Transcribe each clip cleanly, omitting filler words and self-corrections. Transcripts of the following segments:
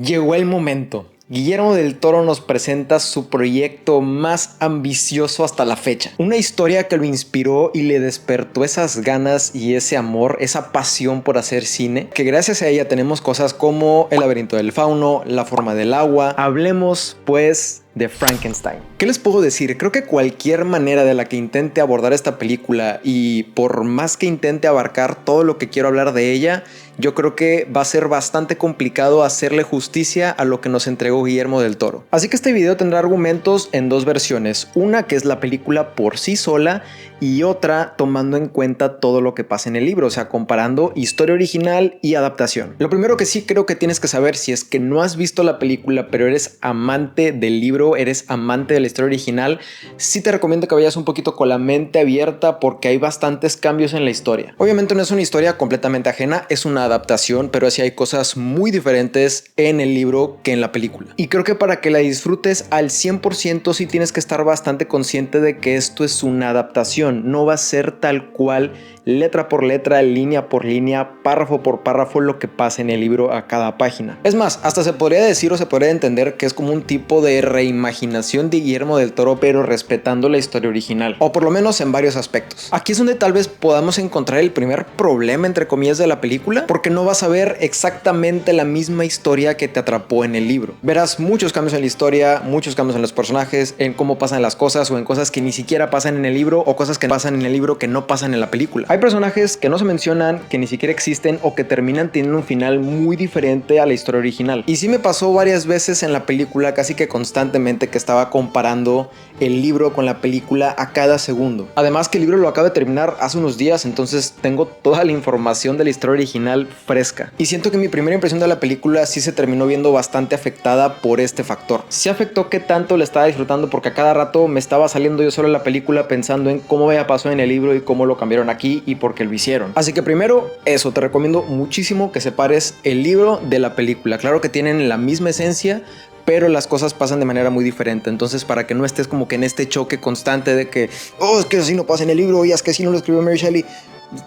Llegó el momento. Guillermo del Toro nos presenta su proyecto más ambicioso hasta la fecha. Una historia que lo inspiró y le despertó esas ganas y ese amor, esa pasión por hacer cine, que gracias a ella tenemos cosas como El laberinto del fauno, La forma del agua. Hablemos pues de Frankenstein. ¿Qué les puedo decir? Creo que cualquier manera de la que intente abordar esta película, y por más que intente abarcar todo lo que quiero hablar de ella, yo creo que va a ser bastante complicado hacerle justicia a lo que nos entregó Guillermo del Toro. Así que este video tendrá argumentos en dos versiones. Una que es la película por sí sola y otra tomando en cuenta todo lo que pasa en el libro, o sea, comparando historia original y adaptación. Lo primero que sí creo que tienes que saber, si es que no has visto la película pero eres amante del libro, eres amante de la historia original, sí te recomiendo que vayas un poquito con la mente abierta porque hay bastantes cambios en la historia. Obviamente no es una historia completamente ajena, es una adaptación, pero sí hay cosas muy diferentes en el libro que en la película. Y creo que para que la disfrutes al 100% sí tienes que estar bastante consciente de que esto es una adaptación. No va a ser tal cual, letra por letra, línea por línea, párrafo por párrafo lo que pasa en el libro a cada página. Es más, hasta se podría decir o se podría entender que es como un tipo de reimaginación de Guillermo del Toro, pero respetando la historia original, o por lo menos en varios aspectos. Aquí es donde tal vez podamos encontrar el primer problema, entre comillas, de la película, porque no vas a ver exactamente la misma historia que te atrapó en el libro. Verás muchos cambios en la historia, muchos cambios en los personajes, en cómo pasan las cosas o en cosas que ni siquiera pasan en el libro, o cosas que pasan en el libro que no pasan en la película. Hay personajes que no se mencionan, que ni siquiera existen o que terminan teniendo un final muy diferente a la historia original. Y sí me pasó varias veces en la película, casi que constantemente, que estaba comparando el libro con la película a cada segundo. Además que el libro lo acabo de terminar hace unos días, entonces tengo toda la información de la historia original fresca. Y siento que mi primera impresión de la película sí se terminó viendo bastante afectada por este factor. Sí afectó qué tanto la estaba disfrutando, porque a cada rato me estaba saliendo yo solo en la película pensando en cómo ya pasó en el libro y cómo lo cambiaron aquí y por qué lo hicieron. Así que primero, eso, te recomiendo muchísimo que separes el libro de la película. Claro que tienen la misma esencia, pero las cosas pasan de manera muy diferente. Entonces, para que no estés como que en este choque constante de que, oh, es que así no pasa en el libro, y es que así no lo escribió Mary Shelley,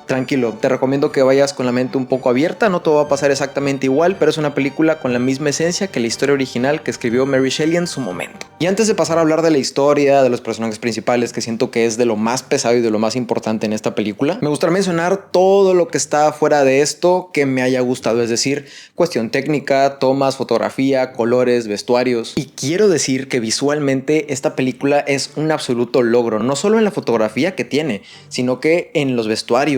tranquilo, te recomiendo que vayas con la mente un poco abierta. No todo va a pasar exactamente igual, pero es una película con la misma esencia que la historia original que escribió Mary Shelley en su momento. Y antes de pasar a hablar de la historia, de los personajes principales, que siento que es de lo más pesado y de lo más importante en esta película, me gustaría mencionar todo lo que está fuera de esto que me haya gustado, es decir, cuestión técnica, tomas, fotografía, colores, vestuarios. Y quiero decir que visualmente esta película es un absoluto logro, no solo en la fotografía que tiene, sino que en los vestuarios,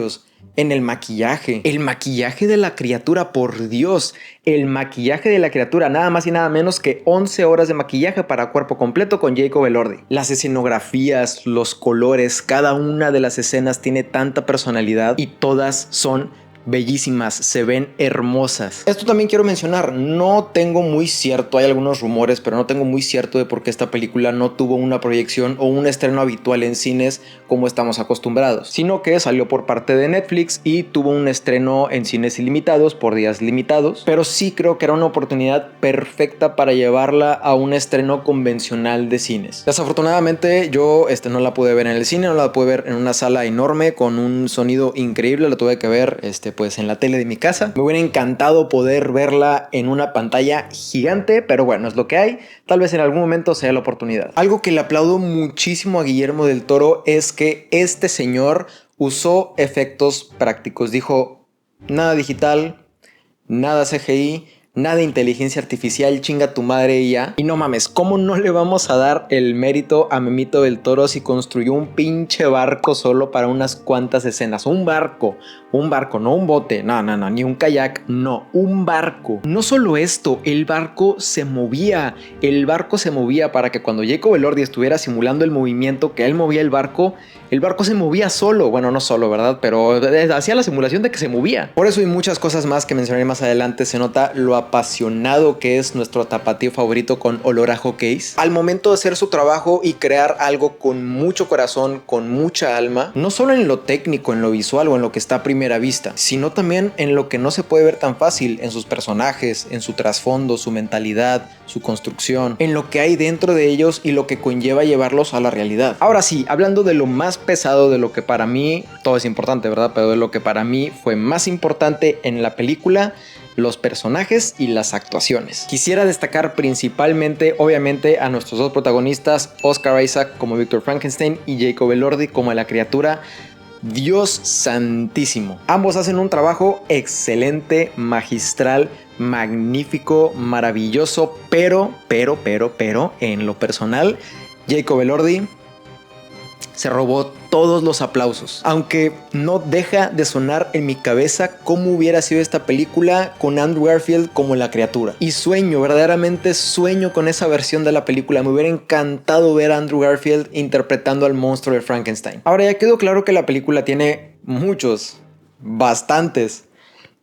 en el maquillaje de la criatura, por Dios, el maquillaje de la criatura, nada más y nada menos que 11 horas de maquillaje para cuerpo completo con Jacob Elordi. Las escenografías, los colores, cada una de las escenas tiene tanta personalidad y todas son bellísimas, se ven hermosas. Esto también quiero mencionar, no tengo muy cierto, hay algunos rumores, pero no tengo muy cierto de por qué esta película no tuvo una proyección o un estreno habitual en cines como estamos acostumbrados, sino que salió por parte de Netflix y tuvo un estreno en cines ilimitados por días limitados, pero sí creo que era una oportunidad perfecta para llevarla a un estreno convencional de cines. Desafortunadamente yo no la pude ver en el cine, no la pude ver en una sala enorme con un sonido increíble, la tuve que ver pues en la tele de mi casa. Me hubiera encantado poder verla en una pantalla gigante, pero bueno, es lo que hay. Tal vez en algún momento sea la oportunidad. Algo que le aplaudo muchísimo a Guillermo del Toro es que este señor usó efectos prácticos. Dijo, nada digital, nada CGI, nada de inteligencia artificial, chinga tu madre y ya. Y no mames, ¿cómo no le vamos a dar el mérito a Memito del Toro si construyó un pinche barco solo para unas cuantas escenas? Un barco, no un bote, no, ni un kayak, no, un barco. No solo esto, el barco se movía para que cuando Jacob Elordi estuviera simulando el movimiento que él movía el barco se movía solo. Bueno, no solo, ¿verdad? Pero hacía la simulación de que se movía. Por eso, y muchas cosas más que mencionaré más adelante, se nota lo apasionado que es nuestro tapatío favorito con olor a hotcakes al momento de hacer su trabajo y crear algo con mucho corazón, con mucha alma, no solo en lo técnico, en lo visual o en lo que está a primera vista, sino también en lo que no se puede ver tan fácil, en sus personajes, en su trasfondo, su mentalidad, su construcción, en lo que hay dentro de ellos y lo que conlleva llevarlos a la realidad. Ahora sí, hablando de lo más pesado, de lo que para mí, todo es importante, ¿verdad? Pero de lo que para mí fue más importante en la película, los personajes y las actuaciones. Quisiera destacar principalmente, obviamente, a nuestros dos protagonistas, Oscar Isaac como Víctor Frankenstein y Jacob Elordi como la criatura. Dios santísimo. Ambos hacen un trabajo excelente, magistral, magnífico, maravilloso, pero, en lo personal, Jacob Elordi se robó todos los aplausos. Aunque no deja de sonar en mi cabeza cómo hubiera sido esta película con Andrew Garfield como la criatura. Y sueño, verdaderamente sueño con esa versión de la película. Me hubiera encantado ver a Andrew Garfield interpretando al monstruo de Frankenstein. Ahora ya quedó claro que la película tiene bastantes,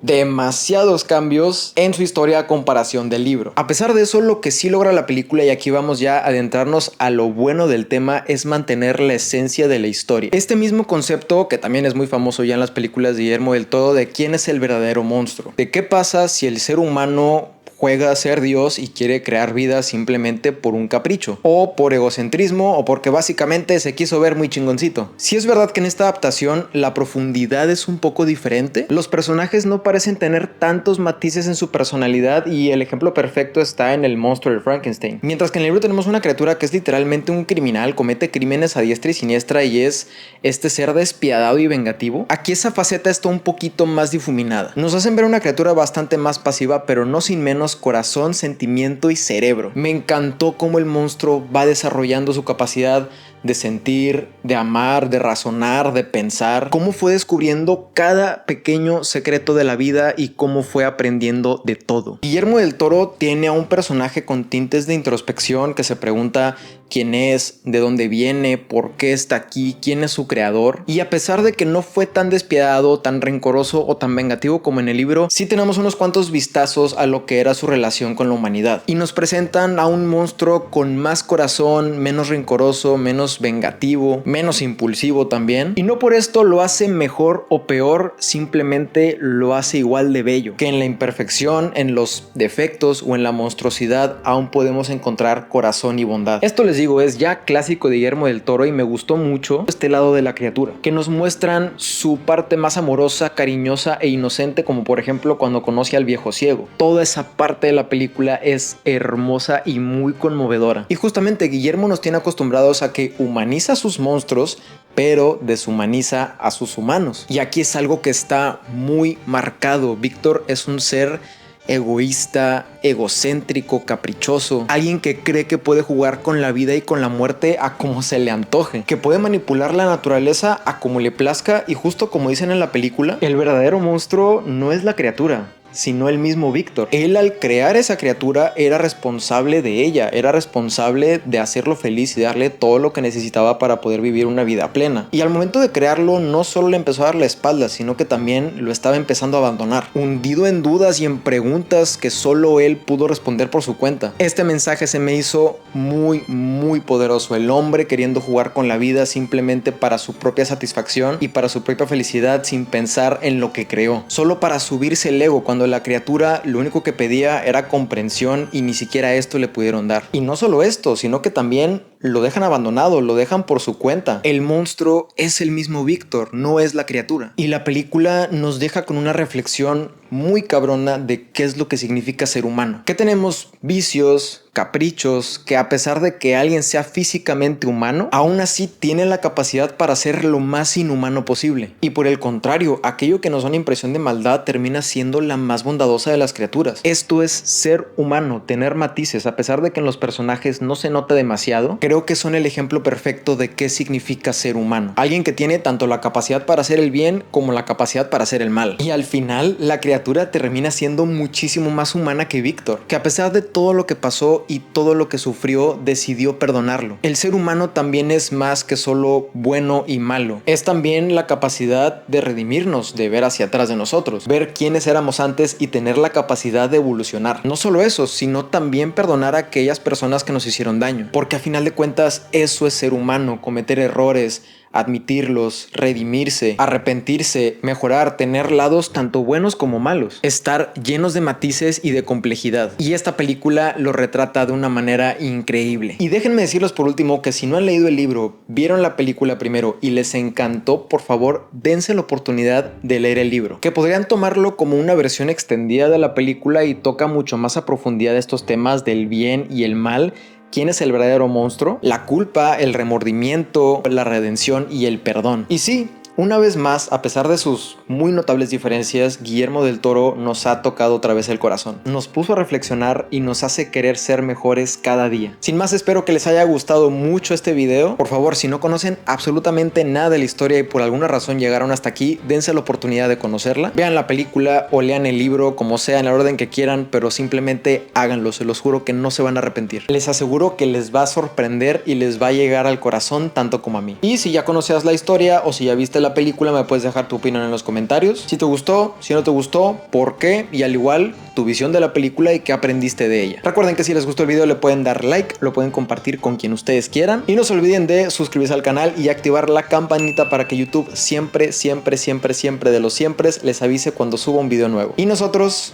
demasiados cambios en su historia a comparación del libro. A pesar de eso, lo que sí logra la película, y aquí vamos ya a adentrarnos a lo bueno del tema, es mantener la esencia de la historia. Este mismo concepto, que también es muy famoso ya en las películas de Guillermo del Toro, de quién es el verdadero monstruo. De qué pasa si el ser humano juega a ser Dios y quiere crear vida simplemente por un capricho, o por egocentrismo, o porque básicamente se quiso ver muy chingoncito. Si es verdad que en esta adaptación la profundidad es un poco diferente, los personajes no parecen tener tantos matices en su personalidad, y el ejemplo perfecto está en el monstruo de Frankenstein. Mientras que en el libro tenemos una criatura que es literalmente un criminal, comete crímenes a diestra y siniestra y es este ser despiadado y vengativo, aquí esa faceta está un poquito más difuminada. Nos hacen ver una criatura bastante más pasiva, pero no sin menos corazón, sentimiento y cerebro. Me encantó cómo el monstruo va desarrollando su capacidad de sentir, de amar, de razonar, de pensar, cómo fue descubriendo cada pequeño secreto de la vida y cómo fue aprendiendo de todo. Guillermo del Toro tiene a un personaje con tintes de introspección que se pregunta quién es, de dónde viene, por qué está aquí, quién es su creador, y a pesar de que no fue tan despiadado, tan rencoroso o tan vengativo como en el libro, sí tenemos unos cuantos vistazos a lo que era su relación con la humanidad, y nos presentan a un monstruo con más corazón, menos rencoroso, menos vengativo, menos impulsivo también, y no por esto lo hace mejor o peor, simplemente lo hace igual de bello, que en la imperfección, en los defectos o en la monstruosidad aún podemos encontrar corazón y bondad. Esto les digo, es ya clásico de Guillermo del Toro y me gustó mucho este lado de la criatura, que nos muestran su parte más amorosa, cariñosa e inocente, como por ejemplo cuando conoce al viejo ciego. Toda esa parte de la película es hermosa y muy conmovedora, y justamente Guillermo nos tiene acostumbrados a que humaniza a sus monstruos, pero deshumaniza a sus humanos. Y aquí es algo que está muy marcado. Víctor es un ser egoísta, egocéntrico, caprichoso, alguien que cree que puede jugar con la vida y con la muerte a como se le antoje, que puede manipular la naturaleza a como le plazca, y justo como dicen en la película, el verdadero monstruo no es la criatura, sino el mismo Víctor. Él, al crear esa criatura, era responsable de ella, era responsable de hacerlo feliz y darle todo lo que necesitaba para poder vivir una vida plena. Y al momento de crearlo, no solo le empezó a dar la espalda, sino que también lo estaba empezando a abandonar, hundido en dudas y en preguntas que solo él pudo responder por su cuenta. Este mensaje se me hizo muy poderoso. El hombre queriendo jugar con la vida simplemente para su propia satisfacción y para su propia felicidad, sin pensar en lo que creó, solo para subirse el ego, cuando la criatura lo único que pedía era comprensión, y ni siquiera esto le pudieron dar. Y no solo esto, sino que también lo dejan abandonado, lo dejan por su cuenta. El monstruo es el mismo Víctor, no es la criatura. Y la película nos deja con una reflexión muy cabrona de qué es lo que significa ser humano. Que tenemos vicios, caprichos, que a pesar de que alguien sea físicamente humano, aún así tiene la capacidad para ser lo más inhumano posible. Y por el contrario, aquello que nos da una impresión de maldad termina siendo la más bondadosa de las criaturas. Esto es ser humano, tener matices, a pesar de que en los personajes no se nota demasiado. Creo que son el ejemplo perfecto de qué significa ser humano. Alguien que tiene tanto la capacidad para hacer el bien como la capacidad para hacer el mal. Y al final, la criatura termina siendo muchísimo más humana que Víctor, que a pesar de todo lo que pasó y todo lo que sufrió, decidió perdonarlo. El ser humano también es más que solo bueno y malo. Es también la capacidad de redimirnos, de ver hacia atrás de nosotros, ver quiénes éramos antes y tener la capacidad de evolucionar. No solo eso, sino también perdonar a aquellas personas que nos hicieron daño, porque a final de cuentas eso es ser humano, cometer errores, admitirlos, redimirse, arrepentirse, mejorar, tener lados tanto buenos como malos, estar llenos de matices y de complejidad. Y esta película lo retrata de una manera increíble. Y déjenme decirles por último que si no han leído el libro, vieron la película primero y les encantó, por favor, dense la oportunidad de leer el libro, que podrían tomarlo como una versión extendida de la película y toca mucho más a profundidad estos temas del bien y el mal. ¿Quién es el verdadero monstruo? La culpa, el remordimiento, la redención y el perdón. Y sí, una vez más, a pesar de sus muy notables diferencias, Guillermo del Toro nos ha tocado otra vez el corazón. Nos puso a reflexionar y nos hace querer ser mejores cada día. Sin más, espero que les haya gustado mucho este video. Por favor, si no conocen absolutamente nada de la historia y por alguna razón llegaron hasta aquí, dense la oportunidad de conocerla. Vean la película o lean el libro, como sea, en el orden que quieran, pero simplemente háganlo. Se los juro que no se van a arrepentir. Les aseguro que les va a sorprender y les va a llegar al corazón tanto como a mí. Y si ya conocías la historia o si ya viste la película, me puedes dejar tu opinión en los comentarios. Si te gustó, si no te gustó, por qué, y al igual tu visión de la película y qué aprendiste de ella. Recuerden que si les gustó el video le pueden dar like, lo pueden compartir con quien ustedes quieran y no se olviden de suscribirse al canal y activar la campanita para que YouTube siempre de los siempre les avise cuando suba un video nuevo. Y nosotros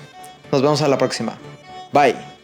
nos vemos a la próxima. Bye.